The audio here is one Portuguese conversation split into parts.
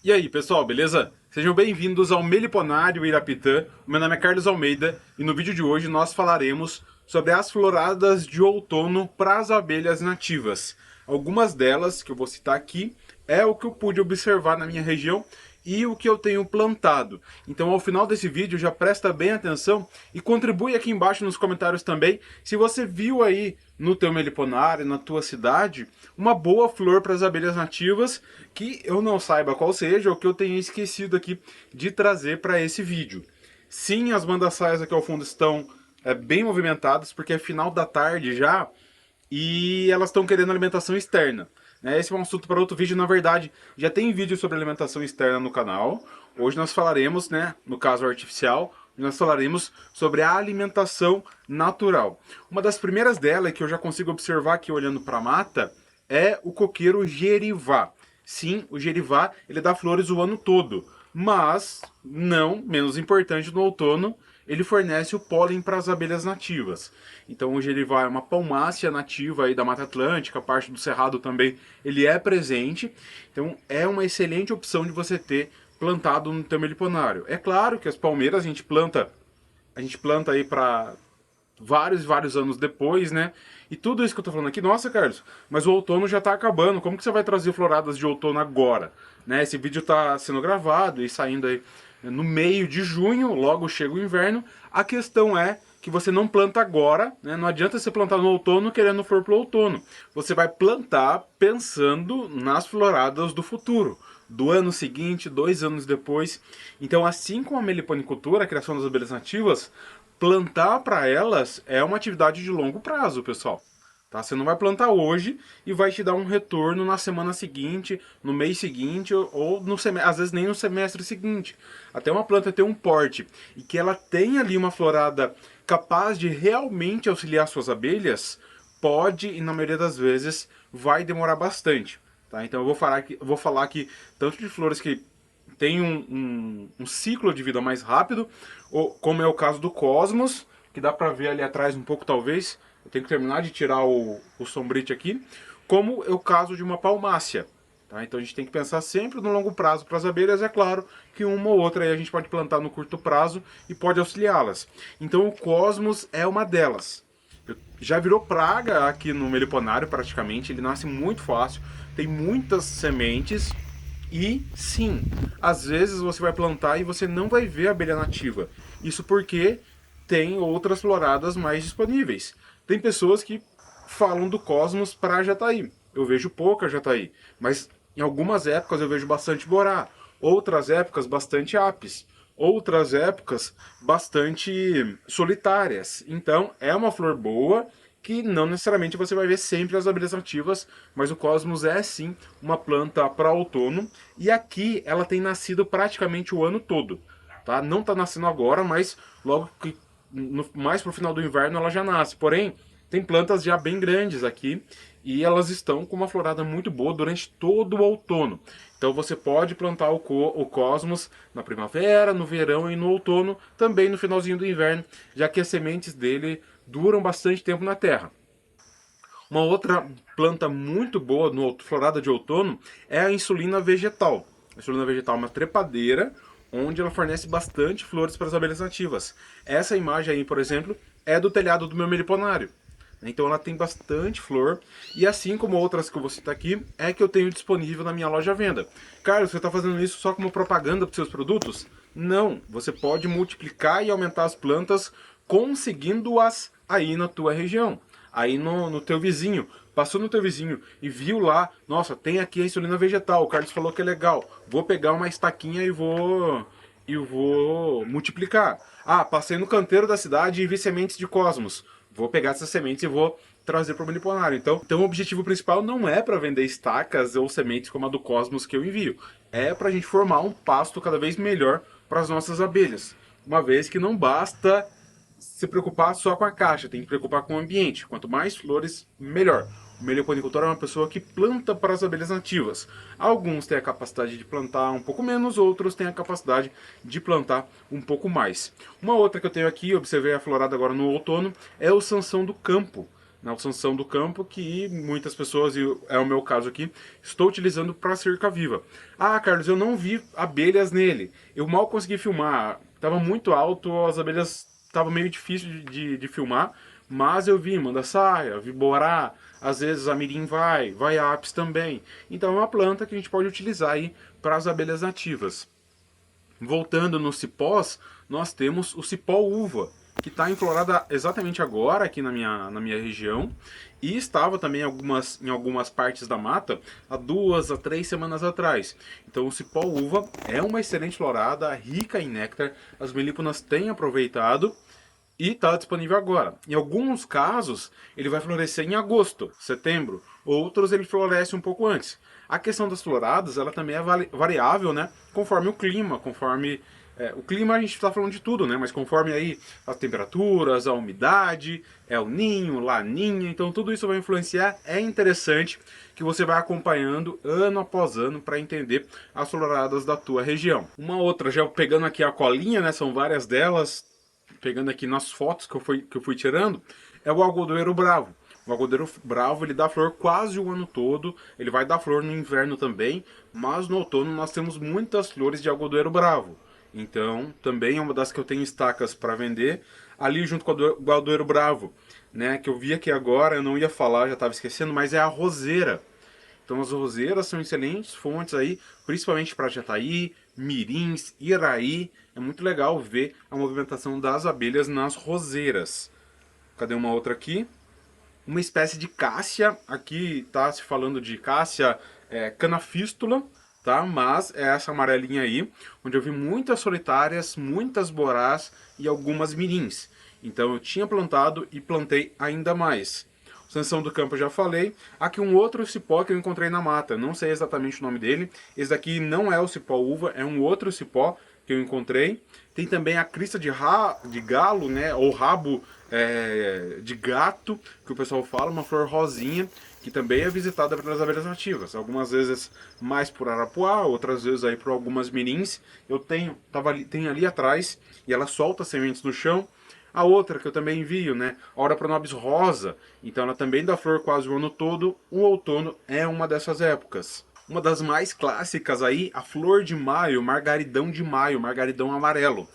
E aí, pessoal, beleza? Sejam bem-vindos ao Meliponário Irapitã. O meu nome é Carlos Almeida e no vídeo de hoje nós falaremos sobre as floradas de outono para as abelhas nativas. Algumas delas, que eu vou citar aqui, é o que eu pude observar na minha região e o que eu tenho plantado. Então, ao final desse vídeo, já presta bem atenção e contribui aqui embaixo nos comentários também se você viu aí no teu meliponário, na tua cidade, uma boa flor para as abelhas nativas que eu não saiba qual seja ou que eu tenha esquecido aqui de trazer para esse vídeo. Sim, as mandaçaias aqui ao fundo estão bem movimentadas porque é final da tarde já e elas estão querendo alimentação externa. Esse é um assunto para outro vídeo, na verdade, já tem vídeo sobre alimentação externa no canal. Hoje nós falaremos, no caso artificial, nós falaremos sobre a alimentação natural. Uma das primeiras dela, que eu já consigo observar aqui olhando para a mata, é o coqueiro gerivá. Sim, o gerivá, ele dá flores o ano todo, mas, não menos importante, no outono, ele fornece o pólen para as abelhas nativas. Então o gerivá é uma palmácea nativa aí da Mata Atlântica, parte do Cerrado também ele é presente. Então é uma excelente opção de você ter plantado no teu meliponário. É claro que as palmeiras a gente planta aí para vários e vários anos depois, né? E tudo isso que eu tô falando aqui, nossa, Carlos, mas o outono já tá acabando, como que você vai trazer floradas de outono agora? Esse vídeo tá sendo gravado e saindo aí no meio de junho, logo chega o inverno. A questão é que você não planta agora, né? Não adianta você plantar no outono querendo flor pro outono. Você vai plantar pensando nas floradas do futuro, do ano seguinte, 2 anos depois. Então, assim como a meliponicultura, a criação das abelhas nativas, plantar para elas é uma atividade de longo prazo, pessoal. Tá? Você não vai plantar hoje e vai te dar um retorno na semana seguinte, no mês seguinte ou no às vezes nem no semestre seguinte. Até uma planta ter um porte e que ela tenha ali uma florada capaz de realmente auxiliar suas abelhas, pode e na maioria das vezes vai demorar bastante. Tá? Então eu vou falar aqui tanto de flores que tem um ciclo de vida mais rápido, como é o caso do Cosmos, que dá para ver ali atrás um pouco talvez, eu tenho que terminar de tirar o sombrite aqui, como é o caso de uma palmácea. Tá? Então a gente tem que pensar sempre no longo prazo para as abelhas, é claro que uma ou outra aí a gente pode plantar no curto prazo e pode auxiliá-las. Então o Cosmos é uma delas. Já virou praga aqui no meliponário praticamente, ele nasce muito fácil, tem muitas sementes. E sim, às vezes você vai plantar e você não vai ver a abelha nativa. Isso porque tem outras floradas mais disponíveis. Tem pessoas que falam do Cosmos para Jataí. Eu vejo pouca Jataí, mas em algumas épocas eu vejo bastante Borá, outras épocas bastante Apis, outras épocas bastante solitárias. Então é uma flor boa que não necessariamente você vai ver sempre as abelhas nativas, mas o Cosmos é sim uma planta para outono e aqui ela tem nascido praticamente o ano todo, tá? Não está nascendo agora, mas logo que mais para o final do inverno ela já nasce. Porém, tem plantas já bem grandes aqui e elas estão com uma florada muito boa durante todo o outono. Então você pode plantar o Cosmos na primavera, no verão e no outono, também no finalzinho do inverno, já que as sementes dele duram bastante tempo na terra. Uma outra planta muito boa no florada de outono é a insulina vegetal. A insulina vegetal é uma trepadeira onde ela fornece bastante flores para as abelhas nativas. Essa imagem aí, por exemplo, é do telhado do meu meliponário. Então ela tem bastante flor e assim como outras que eu vou citar aqui, é que eu tenho disponível na minha loja à venda. Carlos, você está fazendo isso só como propaganda para os seus produtos? Não, você pode multiplicar e aumentar as plantas conseguindo-as aí na tua região, aí no teu vizinho. Passou no teu vizinho e viu lá, nossa, tem aqui a insulina vegetal, o Carlos falou que é legal, vou pegar uma estaquinha e vou multiplicar. Ah, passei no canteiro da cidade e vi sementes de Cosmos. Vou pegar essas sementes e vou trazer para o meliponário. Então o objetivo principal não é para vender estacas ou sementes como a do Cosmos que eu envio. É para a gente formar um pasto cada vez melhor para as nossas abelhas. Uma vez que não basta se preocupar só com a caixa, tem que preocupar com o ambiente. Quanto mais flores, melhor. O meliponicultor é uma pessoa que planta para as abelhas nativas. Alguns têm a capacidade de plantar um pouco menos, outros têm a capacidade de plantar um pouco mais. Uma outra que eu tenho aqui, observei a florada agora no outono, é o Sansão do Campo. na Sansão do Campo, que muitas pessoas, e é o meu caso aqui, estou utilizando para cerca viva. Ah, Carlos, eu não vi abelhas nele. Eu mal consegui filmar. Estava muito alto, as abelhas estava meio difícil de filmar, mas eu vi manda-saia, vi borá, às vezes a mirim vai apis também. Então é uma planta que a gente pode utilizar aí para as abelhas nativas. Voltando nos cipós, nós temos o cipó uva, que está enflorada exatamente agora aqui na minha região, e estava também em algumas partes da mata há 2 a 3 semanas atrás. Então o cipó uva é uma excelente florada, rica em néctar, as melíponas têm aproveitado e está disponível agora. Em alguns casos, ele vai florescer em agosto, setembro. Outros ele floresce um pouco antes. A questão das floradas, ela também é variável, né? Conforme o clima, conforme... o clima a gente está falando de tudo, né? Mas conforme aí as temperaturas, a umidade, é o ninho, laninha, então tudo isso vai influenciar. É interessante que você vai acompanhando ano após ano para entender as floradas da tua região. Uma outra, já pegando aqui a colinha, né? São várias delas, pegando aqui nas fotos que eu fui tirando, é o algodoeiro bravo. O algodoeiro bravo, ele dá flor quase o ano todo, ele vai dar flor no inverno também, mas no outono nós temos muitas flores de algodoeiro bravo. Então, também é uma das que eu tenho estacas para vender, ali junto com o algodoeiro bravo, né, que eu vi aqui agora, eu não ia falar, já estava esquecendo, mas é a roseira. Então as roseiras são excelentes fontes aí, principalmente para jataí, mirins, iraí. É muito legal ver a movimentação das abelhas nas roseiras. Cadê uma outra aqui? Uma espécie de cássia. Aqui está se falando de cássia canafístula, tá? Mas é essa amarelinha aí, onde eu vi muitas solitárias, muitas borás e algumas mirins. Então eu tinha plantado e plantei ainda mais. Sansão do Campo eu já falei. Aqui um outro cipó que eu encontrei na mata, não sei exatamente o nome dele. Esse daqui não é o cipó uva, é um outro cipó que eu encontrei. Tem também a crista de galo, né, ou rabo de gato, que o pessoal fala, uma flor rosinha, que também é visitada pelas abelhas nativas. Algumas vezes mais por arapuá, outras vezes aí por algumas mirins. Eu tenho ali atrás, e ela solta sementes no chão. A outra que eu também envio, né? A Ora Pronobis rosa. Então ela também dá flor quase o ano todo. O outono é uma dessas épocas. Uma das mais clássicas aí, a flor de maio, margaridão de maio, margaridão amarelo.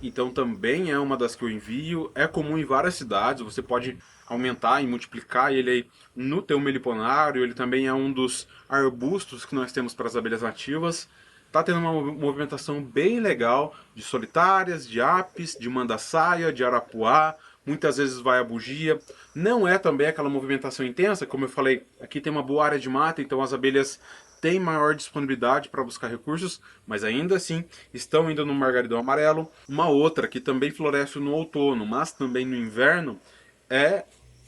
Então também é uma das que eu envio. É comum em várias cidades. Você pode aumentar e multiplicar ele aí no teu meliponário. Ele também é um dos arbustos que nós temos para as abelhas nativas. Tá tendo uma movimentação bem legal de solitárias, de apis, de manda-saia, de arapuá, muitas vezes vai a bugia. Não é também aquela movimentação intensa, como eu falei, aqui tem uma boa área de mata, então as abelhas têm maior disponibilidade para buscar recursos, mas ainda assim estão indo no margaridão amarelo. Uma outra que também floresce no outono, mas também no inverno, é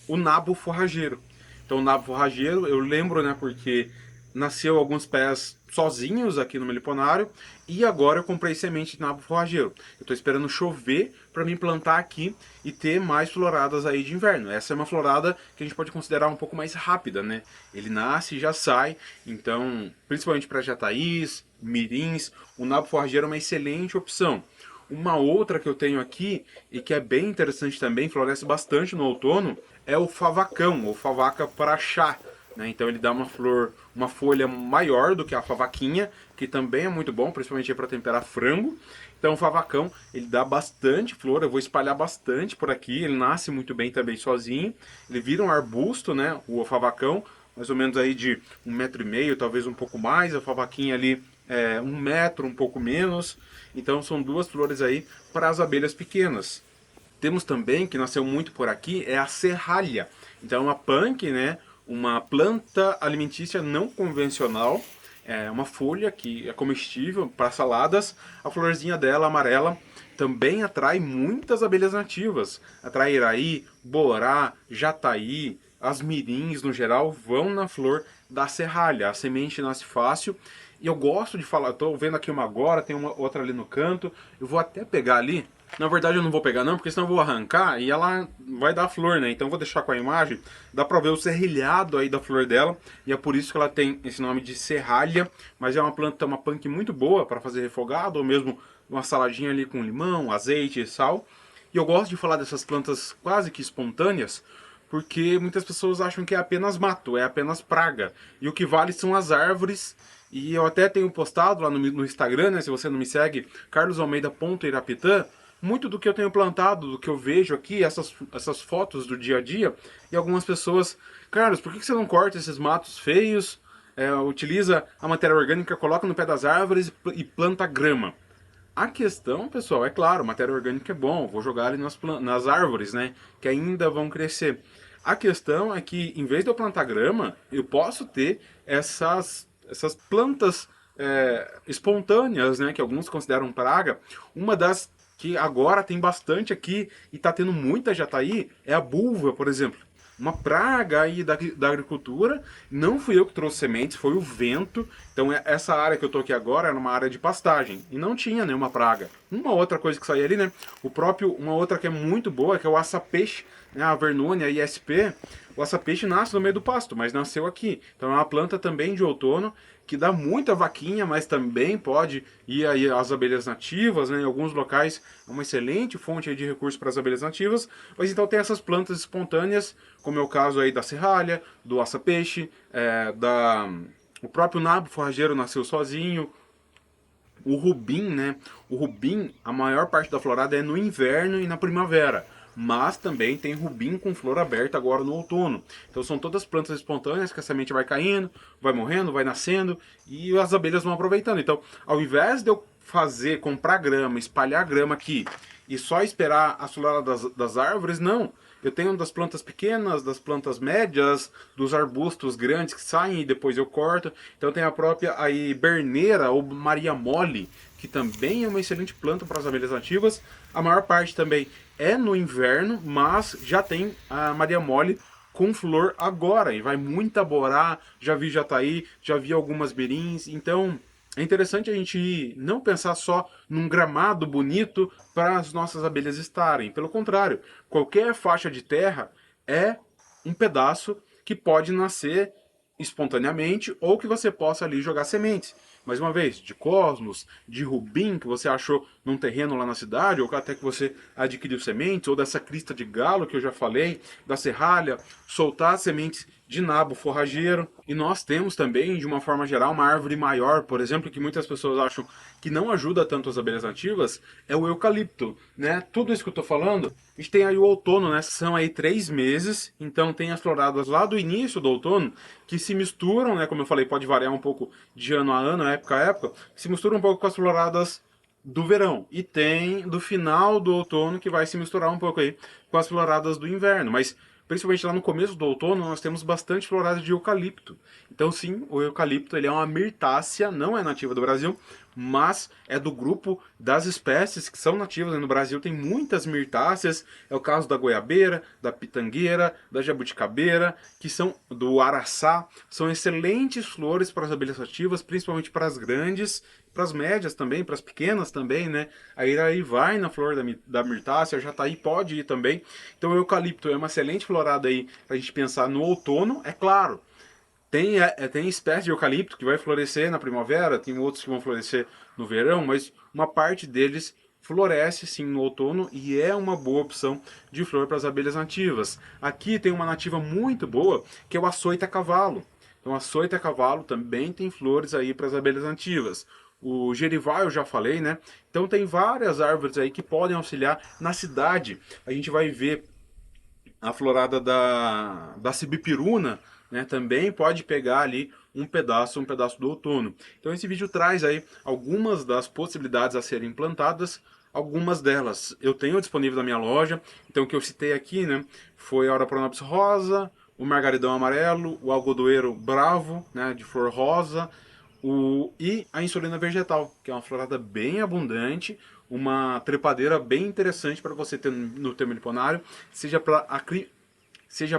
o nabo forrageiro. Então o nabo forrageiro, eu lembro, né, porque nasceu alguns pés sozinhos aqui no meliponário e agora eu comprei semente de nabo forrageiro. Eu estou esperando chover para me plantar aqui e ter mais floradas aí de inverno. Essa é uma florada que a gente pode considerar um pouco mais rápida, né? Ele nasce e já sai, então principalmente para jataís, mirins, o nabo forrageiro é uma excelente opção. Uma outra que eu tenho aqui e que é bem interessante também, floresce bastante no outono, é o favacão, ou favaca para chá. Né? Então ele dá uma folha maior do que a favaquinha, que também é muito bom, principalmente para temperar frango. Então o favacão, ele dá bastante flor, eu vou espalhar bastante por aqui, ele nasce muito bem também sozinho. Ele vira um arbusto, né, o favacão, mais ou menos aí de 1,5 m, talvez um pouco mais, a favaquinha ali 1 m, um pouco menos. Então são duas flores aí para as abelhas pequenas. Temos também, que nasceu muito por aqui, é a serralha. Então é uma punk, né, uma planta alimentícia não convencional, é uma folha que é comestível para saladas. A florzinha dela, amarela, também atrai muitas abelhas nativas. Atrai iraí, borá, jataí, as mirins no geral vão na flor da serralha. A semente nasce fácil. E eu gosto de falar, estou vendo aqui uma agora, tem uma outra ali no canto. Eu vou até pegar ali. Na verdade eu não vou pegar não, porque senão eu vou arrancar e ela vai dar flor, né? Então eu vou deixar com a imagem. Dá pra ver o serrilhado aí da flor dela. E é por isso que ela tem esse nome de serralha. Mas é uma planta, uma punk muito boa para fazer refogado, ou mesmo uma saladinha ali com limão, azeite e sal. E eu gosto de falar dessas plantas quase que espontâneas, porque muitas pessoas acham que é apenas mato, é apenas praga. E o que vale são as árvores. E eu até tenho postado lá no Instagram, né, se você não me segue, carlosalmeida.irapitã, muito do que eu tenho plantado, do que eu vejo aqui, essas fotos do dia a dia, e algumas pessoas, Carlos, por que você não corta esses matos feios, utiliza a matéria orgânica, coloca no pé das árvores e planta grama? A questão, pessoal, é claro, matéria orgânica é bom, vou jogar ali nas árvores, né, que ainda vão crescer. A questão é que, em vez de eu plantar grama, eu posso ter essas plantas espontâneas, né, que alguns consideram praga. Uma das que agora tem bastante aqui e está tendo muita jataí é a bulva, por exemplo. Uma praga aí da agricultura. Não fui eu que trouxe sementes, foi o vento. Então essa área que eu tô aqui agora era uma área de pastagem e não tinha nenhuma praga. Uma outra coisa que saía ali, né? Uma outra que é muito boa, que é o açapeixe, né? A Vernonia ISP. O açapeixe nasce no meio do pasto, mas nasceu aqui. Então é uma planta também de outono que dá muita vaquinha, mas também pode ir aí às abelhas nativas, né? Em alguns locais é uma excelente fonte de recursos para as abelhas nativas. Mas então tem essas plantas espontâneas, como é o caso aí da serralha, do açapeixe, o próprio nabo forrageiro nasceu sozinho. O rubim, né? O rubim, a maior parte da florada é no inverno e na primavera. Mas também tem rubim com flor aberta agora no outono. Então são todas plantas espontâneas que a semente vai caindo, vai morrendo, vai nascendo e as abelhas vão aproveitando. Então, ao invés de eu comprar grama, espalhar grama aqui e só esperar a floradas das árvores, não. Eu tenho das plantas pequenas, das plantas médias, dos arbustos grandes que saem e depois eu corto. Então tem a própria aí berneira ou Maria Mole, que também é uma excelente planta para as abelhas nativas. A maior parte também é no inverno, mas já tem a Maria Mole com flor agora e vai muita borá, já vi jataí, já vi algumas berins, então é interessante a gente não pensar só num gramado bonito para as nossas abelhas estarem. Pelo contrário, qualquer faixa de terra é um pedaço que pode nascer espontaneamente ou que você possa ali jogar sementes. Mais uma vez, de cosmos, de rubim que você achou num terreno lá na cidade, ou até que você adquiriu sementes, ou dessa crista de galo que eu já falei, da serralha, soltar sementes de nabo forrageiro. E nós temos também, de uma forma geral, uma árvore maior, por exemplo, que muitas pessoas acham que não ajuda tanto as abelhas nativas, é o eucalipto, né? Tudo isso que eu tô falando, a gente tem aí o outono, né? São aí 3 meses, então tem as floradas lá do início do outono, que se misturam, né? Como eu falei, pode variar um pouco de ano a ano, época a época, se misturam um pouco com as floradas do verão. E tem do final do outono que vai se misturar um pouco aí com as floradas do inverno. Mas principalmente lá no começo do outono nós temos bastante florada de eucalipto. Então sim, o eucalipto ele é uma mirtácea, não é nativa do Brasil, mas é do grupo das espécies que são nativas. No Brasil tem muitas mirtáceas, é o caso da goiabeira, da pitangueira, da jabuticabeira, que são do araçá, são excelentes flores para as abelhas nativas, principalmente para as grandes, para as médias também, para as pequenas também, né? Aí vai na flor da mirtácea, a jataí pode ir também. Então o eucalipto é uma excelente florada aí para a gente pensar no outono, é claro. Tem espécie de eucalipto que vai florescer na primavera, tem outros que vão florescer no verão, mas uma parte deles floresce sim no outono e é uma boa opção de flor para as abelhas nativas. Aqui tem uma nativa muito boa, que é o açoita-cavalo. Então, açoita-cavalo também tem flores aí para as abelhas nativas. O gerival eu já falei, né? Então tem várias árvores aí que podem auxiliar na cidade. A gente vai ver a florada da cibipiruna, né, também pode pegar ali um pedaço do outono. Então esse vídeo traz aí algumas das possibilidades a serem plantadas, algumas delas eu tenho disponível na minha loja. Então o que eu citei aqui, né, foi a Oropronops rosa, o margaridão amarelo, o algodoeiro bravo, né, de flor rosa, e a insulina vegetal, que é uma florada bem abundante, uma trepadeira bem interessante para você ter no teu meliponário, seja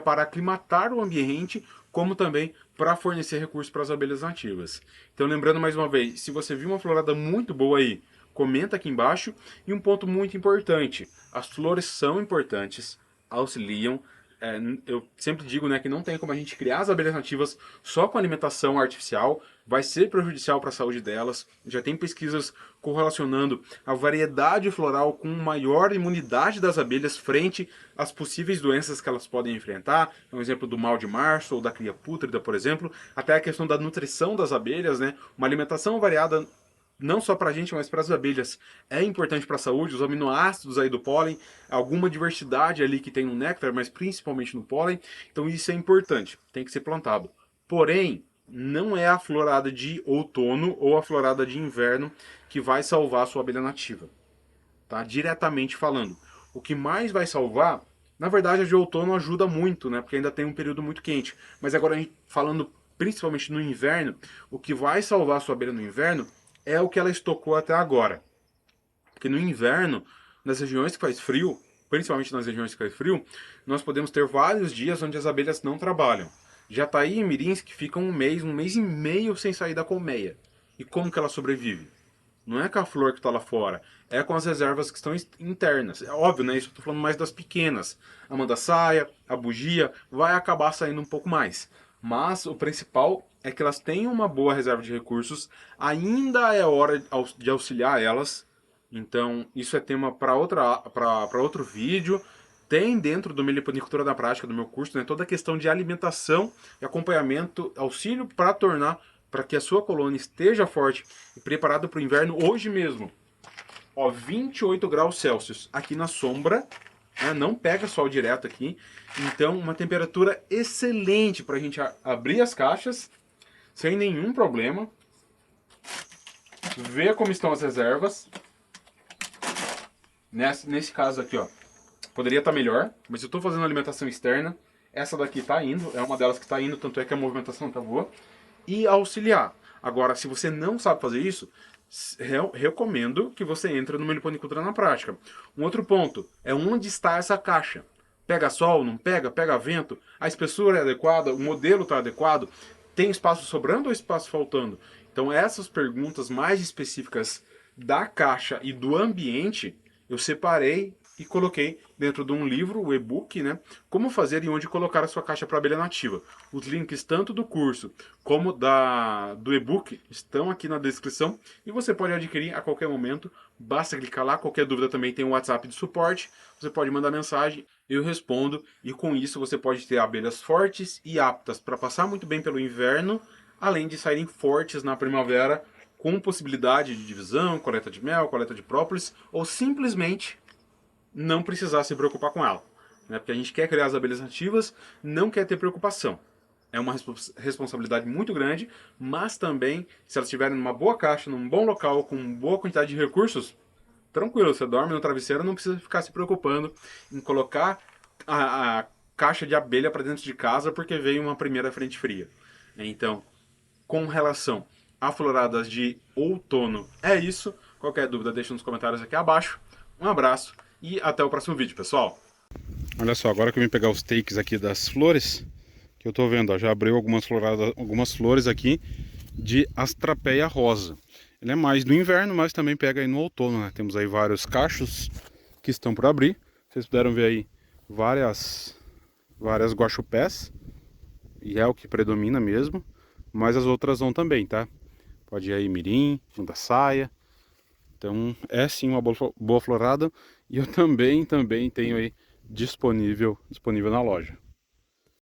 para aclimatar o ambiente, como também para fornecer recursos para as abelhas nativas. Então lembrando mais uma vez, se você viu uma florada muito boa aí, comenta aqui embaixo. E um ponto muito importante, as flores são importantes, auxiliam, eu sempre digo, né, que não tem como a gente criar as abelhas nativas só com alimentação artificial, vai ser prejudicial para a saúde delas. Já tem pesquisas correlacionando a variedade floral com maior imunidade das abelhas frente às possíveis doenças que elas podem enfrentar. É um exemplo do mal de março ou da cria pútrida, por exemplo. Até a questão da nutrição das abelhas, né? Uma alimentação variada não só para a gente, mas para as abelhas, é importante para a saúde, os aminoácidos aí do pólen, alguma diversidade ali que tem no néctar, mas principalmente no pólen, então isso é importante, tem que ser plantado. Porém, não é a florada de outono ou a florada de inverno que vai salvar a sua abelha nativa, tá? Diretamente falando. O que mais vai salvar, na verdade a de outono ajuda muito, né? Porque ainda tem um período muito quente, mas agora a gente falando principalmente no inverno, o que vai salvar a sua abelha no inverno é o que ela estocou até agora. Porque no inverno, nas regiões que faz frio, principalmente nas regiões que faz frio, nós podemos ter vários dias onde as abelhas não trabalham. Jataí e mirins que ficam um mês e meio sem sair da colmeia. E como que ela sobrevive? Não é com a flor que está lá fora, é com as reservas que estão internas. É óbvio, né? Isso eu estou falando mais das pequenas. A mandaçaia, a bugia, vai acabar saindo um pouco mais. Mas o principal é que elas têm uma boa reserva de recursos, ainda é hora de auxiliar elas. Então, isso é tema para outro vídeo. Tem dentro do Meliponicultura na Prática, do meu curso, né, toda a questão de alimentação e acompanhamento, auxílio para que a sua colônia esteja forte e preparada para o inverno hoje mesmo. Ó, 28 graus Celsius aqui na sombra, né, não pega sol direto aqui. Então, uma temperatura excelente para a gente abrir as caixas sem nenhum problema. Ver como estão as reservas. Nesse caso aqui, ó, poderia estar melhor, mas eu estou fazendo alimentação externa. Essa daqui está indo, é uma delas que está indo, tanto é que a movimentação está boa. E auxiliar. Agora, se você não sabe fazer isso, recomendo que você entre no Meliponicultura na Prática. Um outro ponto é onde está essa caixa. Pega sol, não pega? Pega vento? A espessura é adequada? O modelo está adequado? Tem espaço sobrando ou espaço faltando? Então essas perguntas mais específicas da caixa e do ambiente, eu separei e coloquei dentro de um livro, o e-book, né? Como fazer e onde colocar a sua caixa para abelha nativa. Os links tanto do curso como do e-book estão aqui na descrição e você pode adquirir a qualquer momento. Basta clicar lá, qualquer dúvida também tem o WhatsApp de suporte. Você pode mandar mensagem, eu respondo e com isso você pode ter abelhas fortes e aptas para passar muito bem pelo inverno, além de saírem fortes na primavera com possibilidade de divisão, coleta de mel, coleta de própolis ou simplesmente não precisar se preocupar com ela, né? Porque a gente quer criar as abelhas nativas, não quer ter preocupação. É uma responsabilidade muito grande, mas também, se elas estiverem numa boa caixa, num bom local, com boa quantidade de recursos, tranquilo, você dorme no travesseiro, não precisa ficar se preocupando em colocar a caixa de abelha para dentro de casa porque veio uma primeira frente fria. Então, com relação a floradas de outono, é isso. Qualquer dúvida, deixa nos comentários aqui abaixo. Um abraço e até o próximo vídeo, pessoal. Olha só, agora que eu vim pegar os takes aqui das flores, que eu tô vendo, ó, já abriu algumas flores aqui de Astrapeia rosa. Ele é mais do inverno, mas também pega aí no outono, né? Temos aí vários cachos que estão por abrir. Vocês puderam ver aí várias guaxupés, e é o que predomina mesmo, mas as outras vão também, tá? Pode ir aí mirim, mandaçaia. Então é sim uma boa florada e eu também tenho aí disponível na loja.